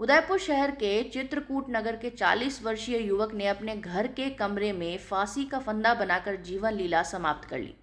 उदयपुर शहर के चित्रकूट नगर के 40 वर्षीय युवक ने अपने घर के कमरे में फांसी का फंदा बनाकर जीवन लीला समाप्त कर ली।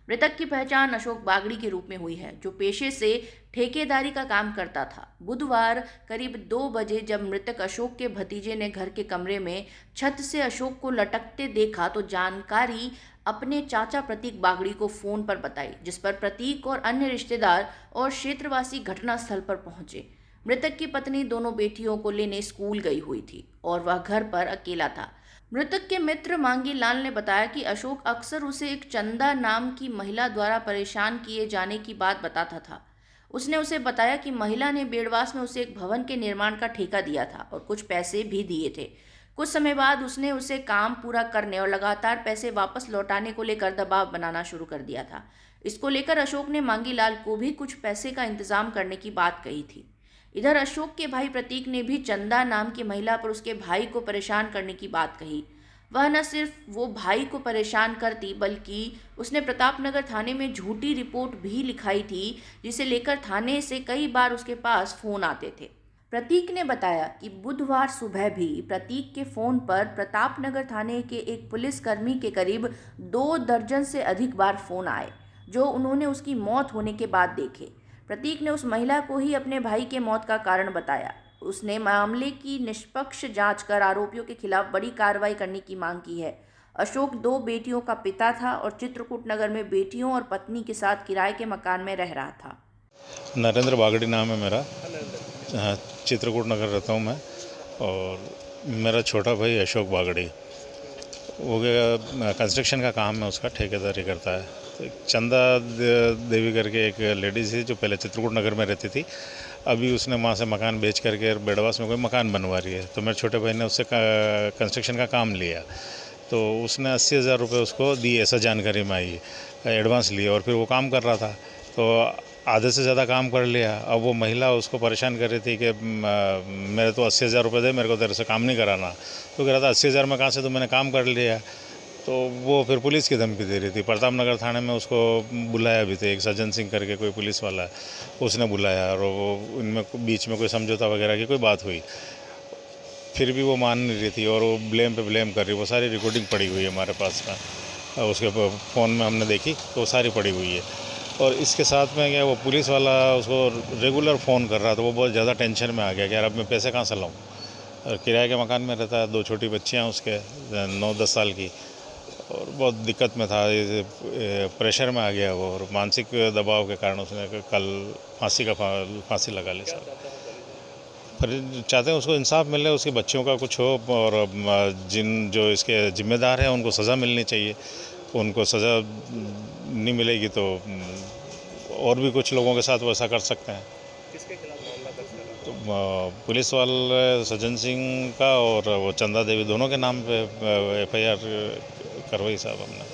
मृतक की पहचान अशोक बागड़ी के रूप में हुई है, जो पेशे से ठेकेदारी का काम करता था। बुधवार करीब 2 बजे जब मृतक अशोक के भतीजे ने घर के कमरे में छत से अशोक को लटकते देखा तो जानकारी अपने चाचा प्रतीक बागड़ी को फोन पर बताई, जिस पर प्रतीक और अन्य रिश्तेदार और क्षेत्रवासी घटनास्थल पर पहुंचे। मृतक की पत्नी दोनों बेटियों को लेने स्कूल गई हुई थी और वह घर पर अकेला था। मृतक के मित्र मांगी लाल ने बताया कि अशोक अक्सर उसे एक चंदा नाम की महिला द्वारा परेशान किए जाने की बात बताता था। उसने उसे बताया कि महिला ने बेड़वास में उसे एक भवन के निर्माण का ठेका दिया था और कुछ पैसे भी दिए थे। कुछ समय बाद उसने उसे काम पूरा करने और लगातार पैसे वापस लौटाने को लेकर दबाव बनाना शुरू कर दिया था। इसको लेकर अशोक ने मांगी लाल को भी कुछ पैसे का इंतजाम करने की बात कही थी। इधर अशोक के भाई प्रतीक ने भी चंदा नाम की महिला पर उसके भाई को परेशान करने की बात कही। वह न सिर्फ वो भाई को परेशान करती, बल्कि उसने प्रतापनगर थाने में झूठी रिपोर्ट भी लिखाई थी, जिसे लेकर थाने से कई बार उसके पास फोन आते थे। प्रतीक ने बताया कि बुधवार सुबह भी प्रतीक के फोन पर प्रतापनगर थाने के एक पुलिसकर्मी के करीब 2 दर्जन से अधिक बार फोन आए, जो उन्होंने उसकी मौत होने के बाद देखे। प्रतीक ने उस महिला को ही अपने भाई के मौत का कारण बताया। उसने मामले की निष्पक्ष जांच कर आरोपियों के खिलाफ बड़ी कार्रवाई करने की मांग की है। अशोक 2 बेटियों का पिता था और चित्रकूट नगर में बेटियों और पत्नी के साथ किराए के मकान में रह रहा था। नरेंद्र बागड़ी नाम है मेरा। हाँ, चित्रकूट नगर रहता हूँ मैं। और मेरा छोटा भाई अशोक बागड़ी, वो कंस्ट्रक्शन का काम है, उसका ठेकेदारी करता है। तो चंदा देवी करके एक लेडीज़ थी जो पहले चित्रकूट नगर में रहती थी। अभी उसने वहाँ से मकान बेच करके बेड़वास में कोई मकान बनवा रही है। तो मेरे छोटे भाई ने उससे कंस्ट्रक्शन का काम लिया, तो उसने 80,000 रुपये उसको दिए, ऐसा जानकारी में आई, एडवांस लिए। और फिर वो काम कर रहा था, तो आधे से ज़्यादा काम कर लिया। अब वो महिला उसको परेशान कर रही थी कि मेरे तो 80,000 रुपये दे, मेरे को तेरे से काम नहीं कराना। तो कह रहा था 80,000 में कहाँ से, तो मैंने काम कर लिया। तो वो फिर पुलिस की धमकी दे रही थी। प्रतापनगर थाने में उसको बुलाया भी थे, एक सज्जन सिंह करके कोई पुलिस वाला है, उसने बुलाया। और वो इनमें बीच में कोई समझौता वगैरह की कोई बात हुई, फिर भी वो मान नहीं रही थी और वो ब्लेम पे ब्लेम कर रही। वो सारी रिकॉर्डिंग पड़ी हुई है हमारे पास का, उसके फ़ोन में हमने देखी तो सारी पड़ी हुई है। और इसके साथ में क्या, वो पुलिस वाला उसको रेगुलर फ़ोन कर रहा था। वो बहुत ज़्यादा टेंशन में आ गया कि यार अब मैं पैसे कहाँ से लाऊँ। और किराए के मकान में रहता है, 2 छोटी बच्चियाँ उसके 9-10 साल की, और बहुत दिक्कत में था, प्रेशर में आ गया वो। और मानसिक दबाव के कारण उसने कल फांसी लगा ली सर। पर चाहते हैं उसको इंसाफ मिले, उसके बच्चों का कुछ हो, और जो इसके जिम्मेदार हैं उनको सज़ा मिलनी चाहिए। उनको सज़ा नहीं मिलेगी तो और भी कुछ लोगों के साथ वैसा कर सकते हैं। किसके खिलाफ मामला दर्ज करा? तो पुलिस वाले सज्जन सिंह का और वो चंदा देवी दोनों के नाम पे FIR करवाई साहब हमने।